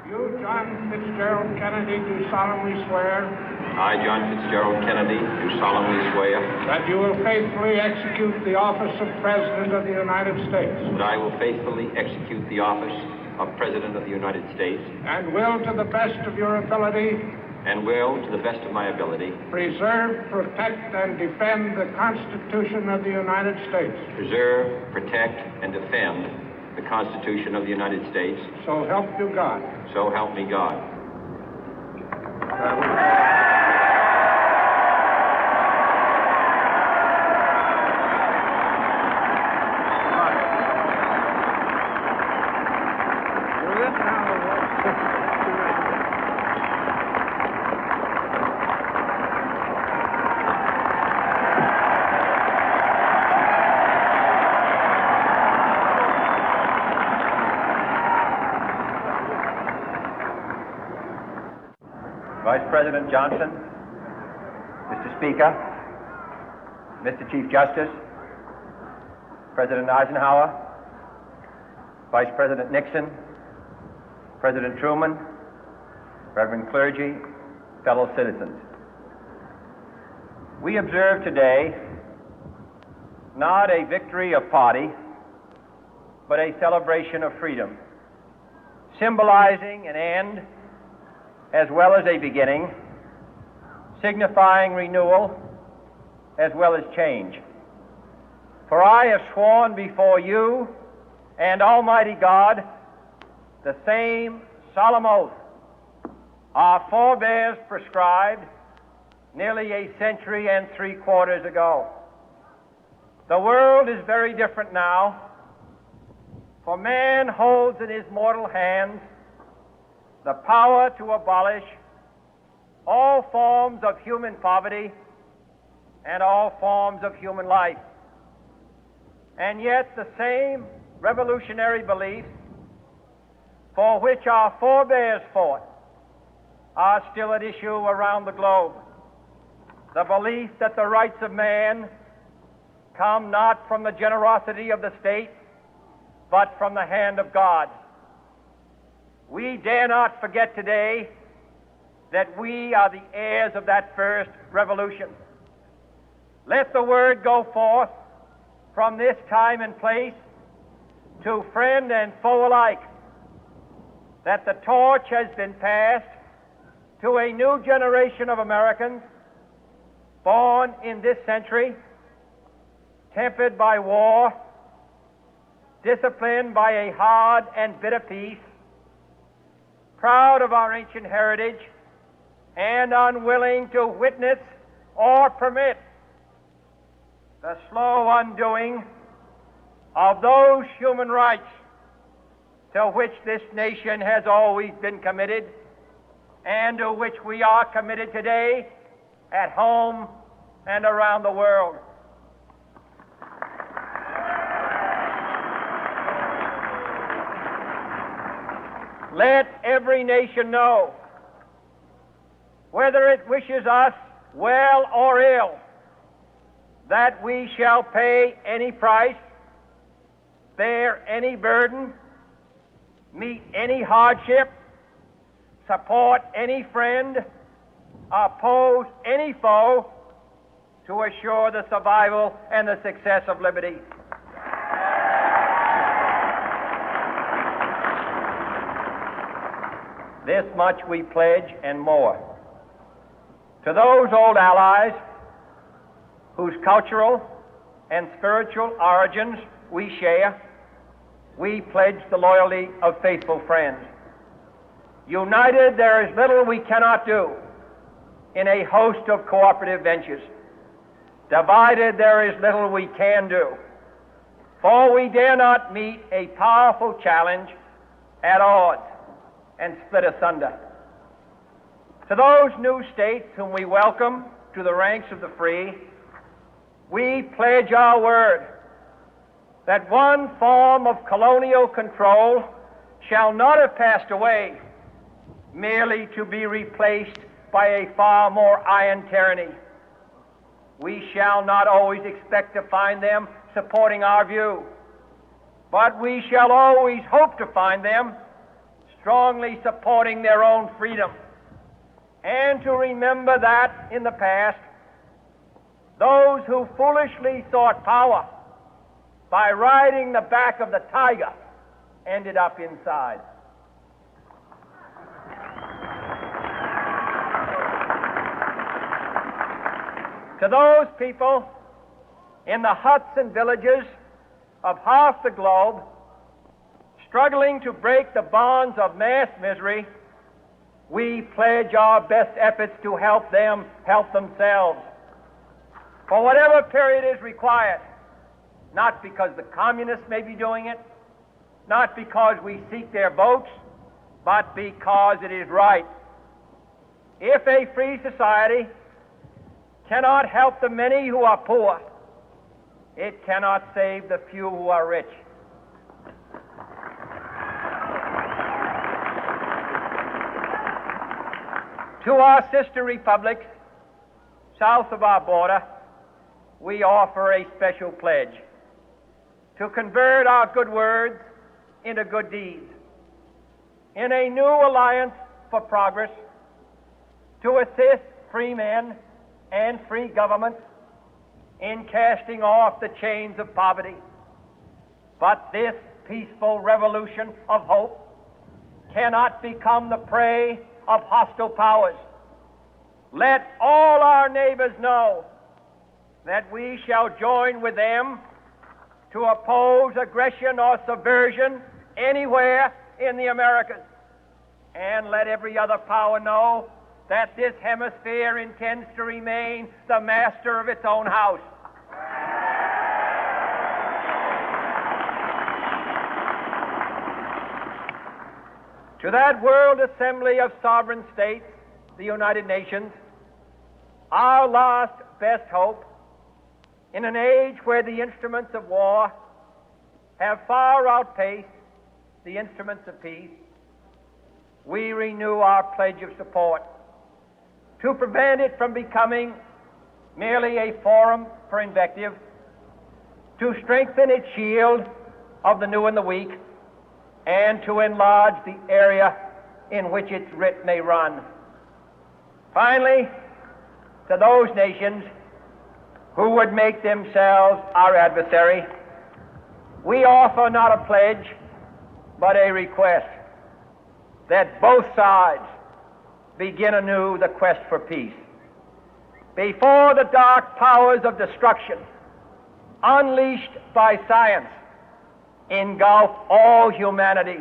You, John Fitzgerald Kennedy, do solemnly swear I, John Fitzgerald Kennedy, do solemnly swear that you will faithfully execute the office of President of the United States that I will faithfully execute the office of President of the United States and will, to the best of your ability, and will, to the best of my ability, preserve, protect, and defend the Constitution of the United States. preserve, protect, and defend the Constitution of the United States. So help you God. So help me God. Vice President Johnson, Mr. Speaker, Mr. Chief Justice, President Eisenhower, Vice President Nixon, President Truman, Reverend clergy, fellow citizens. We observe today not a victory of party, but a celebration of freedom, symbolizing an end as well as a beginning, signifying renewal as well as change. For I have sworn before you and Almighty God the same solemn oath our forebears prescribed nearly a century and 3/4 ago. The world is very different now, for man holds in his mortal hands the power to abolish all forms of human poverty and all forms of human life. And yet the same revolutionary beliefs for which our forebears fought are still at issue around the globe. The belief that the rights of man come not from the generosity of the state, but from the hand of God. We dare not forget today that we are the heirs of that first revolution. Let the word go forth from this time and place to friend and foe alike that the torch has been passed to a new generation of Americans born in this century, tempered by war, disciplined by a hard and bitter peace, proud of our ancient heritage, and unwilling to witness or permit the slow undoing of those human rights to which this nation has always been committed and to which we are committed today at home and around the world. Let every nation know, whether it wishes us well or ill, that we shall pay any price, bear any burden, meet any hardship, support any friend, oppose any foe to assure the survival and the success of liberty. This much we pledge and more. To those old allies whose cultural and spiritual origins we share, we pledge the loyalty of faithful friends. United, there is little we cannot do in a host of cooperative ventures. Divided, there is little we can do, for we dare not meet a powerful challenge at odds and split asunder. To those new states whom we welcome to the ranks of the free, we pledge our word that one form of colonial control shall not have passed away, merely to be replaced by a far more iron tyranny. We shall not always expect to find them supporting our view, but we shall always hope to find them strongly supporting their own freedom, and to remember that in the past, those who foolishly sought power by riding the back of the tiger ended up inside. To those people in the huts and villages of half the globe struggling to break the bonds of mass misery, we pledge our best efforts to help them help themselves for whatever period is required, not because the communists may be doing it, not because we seek their votes, but because it is right. If a free society cannot help the many who are poor, it cannot save the few who are rich. To our sister republics south of our border, we offer a special pledge to convert our good words into good deeds, in a new alliance for progress, to assist free men and free governments in casting off the chains of poverty. But this peaceful revolution of hope cannot become the prey of hostile powers. Let all our neighbors know that we shall join with them to oppose aggression or subversion anywhere in the Americas. And let every other power know that this hemisphere intends to remain the master of its own house. To that World Assembly of Sovereign States, the United Nations, our last best hope, in an age where the instruments of war have far outpaced the instruments of peace, we renew our pledge of support to prevent it from becoming merely a forum for invective, to strengthen its shield of the new and the weak, and to enlarge the area in which its writ may run. Finally, to those nations who would make themselves our adversary, we offer not a pledge, but a request that both sides begin anew the quest for peace. Before the dark powers of destruction, unleashed by science, engulf all humanity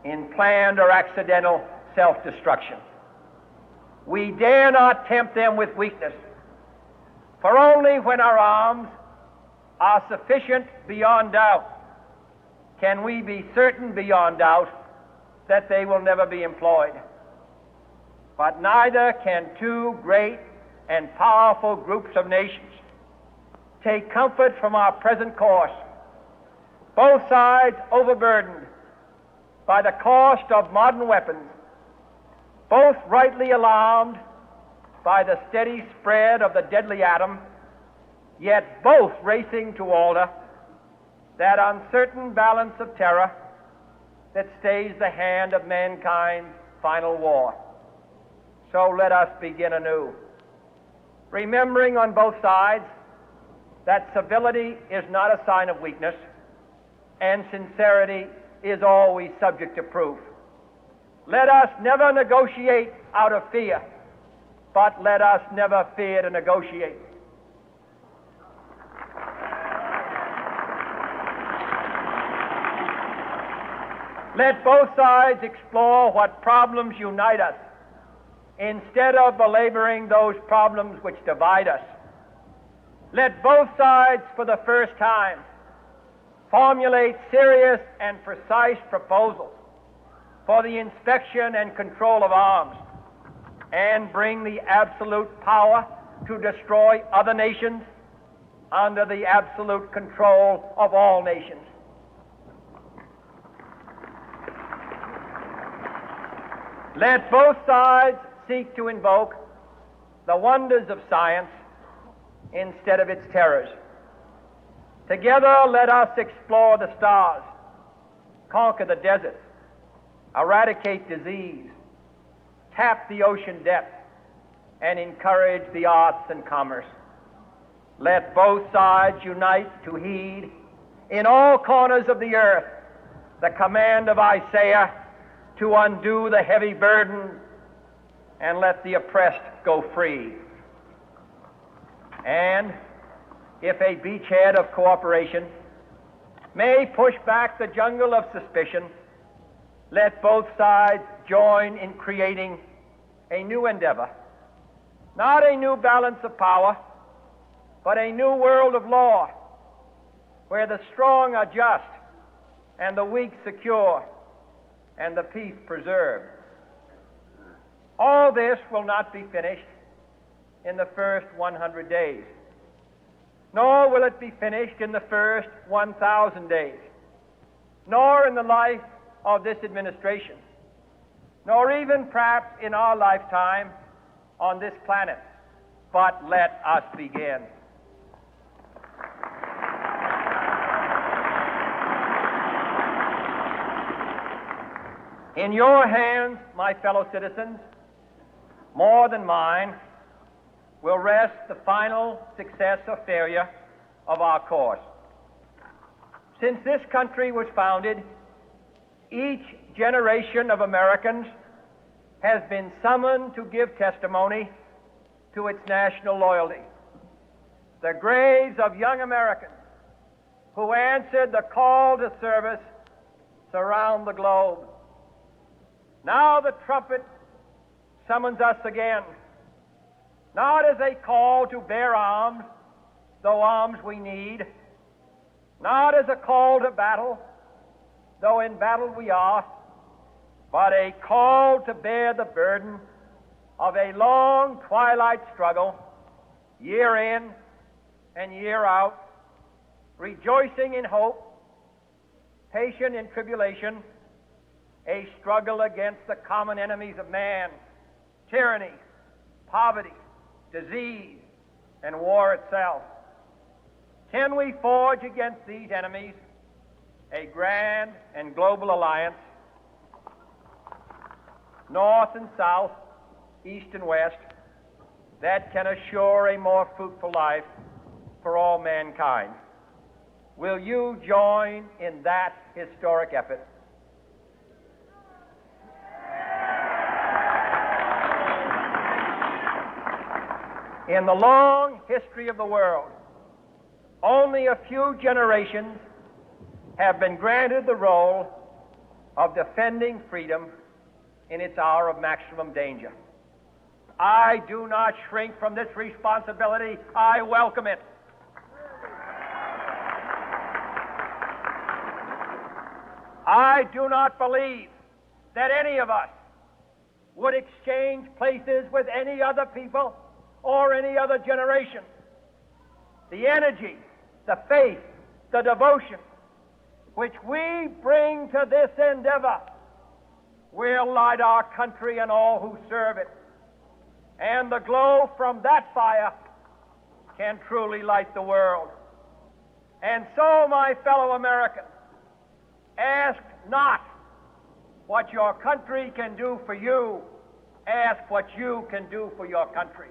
in planned or accidental self-destruction, we dare not tempt them with weakness, for only when our arms are sufficient beyond doubt can we be certain beyond doubt that they will never be employed. But neither can two great and powerful groups of nations take comfort from our present course, both sides overburdened by the cost of modern weapons, both rightly alarmed by the steady spread of the deadly atom, yet both racing to alter that uncertain balance of terror that stays the hand of mankind's final war. So let us begin anew, remembering on both sides that civility is not a sign of weakness, and sincerity is always subject to proof. Let us never negotiate out of fear, but let us never fear to negotiate. Let both sides explore what problems unite us, instead of belaboring those problems which divide us. Let both sides, for the first time, formulate serious and precise proposals for the inspection and control of arms, and bring the absolute power to destroy other nations under the absolute control of all nations. Let both sides seek to invoke the wonders of science instead of its terrors. Together, let us explore the stars, conquer the deserts, eradicate disease, tap the ocean depth, and encourage the arts and commerce. Let both sides unite to heed in all corners of the earth the command of Isaiah to undo the heavy burden and let the oppressed go free. And if a beachhead of cooperation may push back the jungle of suspicion, let both sides join in creating a new endeavor, not a new balance of power, but a new world of law, where the strong are just and the weak secure and the peace preserved. All this will not be finished in the first 100 days, nor will it be finished in the first 1,000 days, nor in the life of this administration, nor even perhaps in our lifetime on this planet. But let us begin. In your hands, my fellow citizens, more than mine, will rest the final success or failure of our course. Since this country was founded, each generation of Americans has been summoned to give testimony to its national loyalty. The graves of young Americans who answered the call to service surround the globe. Now the trumpet summons us again, not as a call to bear arms, though arms we need, not as a call to battle, though in battle we are, but a call to bear the burden of a long twilight struggle, year in and year out, rejoicing in hope, patient in tribulation, a struggle against the common enemies of man, tyranny, poverty, disease, and war itself. Can we forge against these enemies a grand and global alliance, north and south, east and west, that can assure a more fruitful life for all mankind? Will you join in that historic effort? In the long history of the world, only a few generations have been granted the role of defending freedom in its hour of maximum danger. I do not shrink from this responsibility. I welcome it. I do not believe that any of us would exchange places with any other people or any other generation. The energy, the faith, the devotion which we bring to this endeavor will light our country and all who serve it. And the glow from that fire can truly light the world. And so, my fellow Americans, ask not what your country can do for you, ask what you can do for your country.